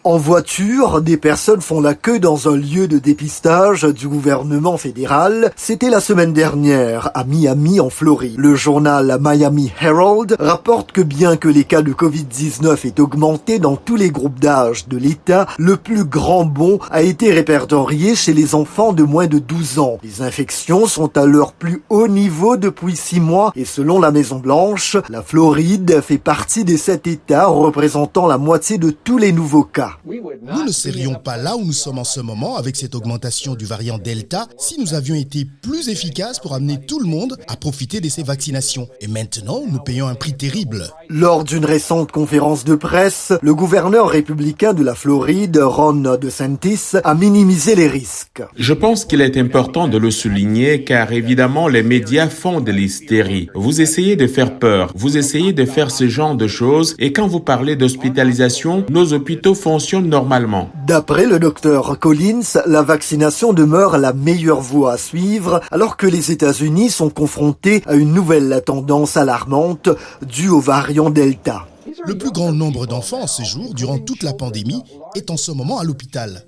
En voiture, des personnes font la queue dans un lieu de dépistage du gouvernement fédéral. C'était la semaine dernière à Miami, en Floride. Le journal Miami Herald rapporte que bien que les cas de Covid-19 aient augmenté dans tous les groupes d'âge de l'État, le plus grand bond a été répertorié chez les enfants de moins de 12 ans. Les infections sont à leur plus haut niveau depuis 6 mois et selon la Maison-Blanche, la Floride fait partie des 7 États représentant la moitié de tous les nouveaux cas. Nous ne serions pas là où nous sommes en ce moment avec cette augmentation du variant Delta si nous avions été plus efficaces pour amener tout le monde à profiter de ces vaccinations. Et maintenant, nous payons un prix terrible. Lors d'une récente conférence de presse, le gouverneur républicain de la Floride, Ron DeSantis, a minimisé les risques. Je pense qu'il est important de le souligner car évidemment les médias font de l'hystérie. Vous essayez de faire peur, vous essayez de faire ce genre de choses et quand vous parlez d'hospitalisation, nos hôpitaux fonctionnent normalement. D'après le docteur Collins, la vaccination demeure la meilleure voie à suivre alors que les États-Unis sont confrontés à une nouvelle tendance alarmante due au variant Delta. Le plus grand nombre d'enfants en séjour durant toute la pandémie est en ce moment à l'hôpital.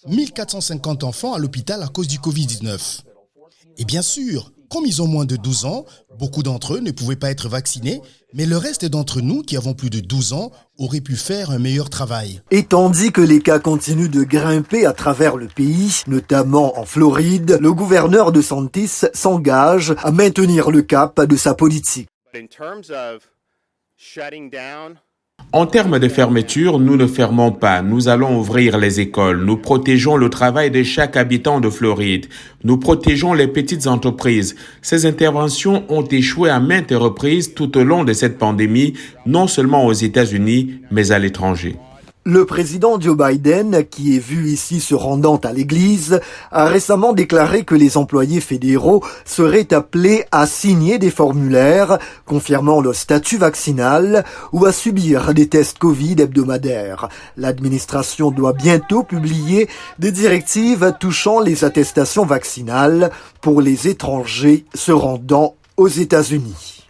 1450 enfants à l'hôpital à cause du Covid-19. Et bien sûr, comme ils ont moins de 12 ans, beaucoup d'entre eux ne pouvaient pas être vaccinés, mais le reste d'entre nous qui avons plus de 12 ans auraient pu faire un meilleur travail. Et tandis que les cas continuent de grimper à travers le pays, notamment en Floride, le gouverneur DeSantis s'engage à maintenir le cap de sa politique. En termes de fermeture, nous ne fermons pas. Nous allons ouvrir les écoles. Nous protégeons le travail de chaque habitant de Floride. Nous protégeons les petites entreprises. Ces interventions ont échoué à maintes reprises tout au long de cette pandémie, non seulement aux États-Unis, mais à l'étranger. Le président Joe Biden, qui est vu ici se rendant à l'église, a récemment déclaré que les employés fédéraux seraient appelés à signer des formulaires confirmant leur statut vaccinal ou à subir des tests Covid hebdomadaires. L'administration doit bientôt publier des directives touchant les attestations vaccinales pour les étrangers se rendant aux États-Unis.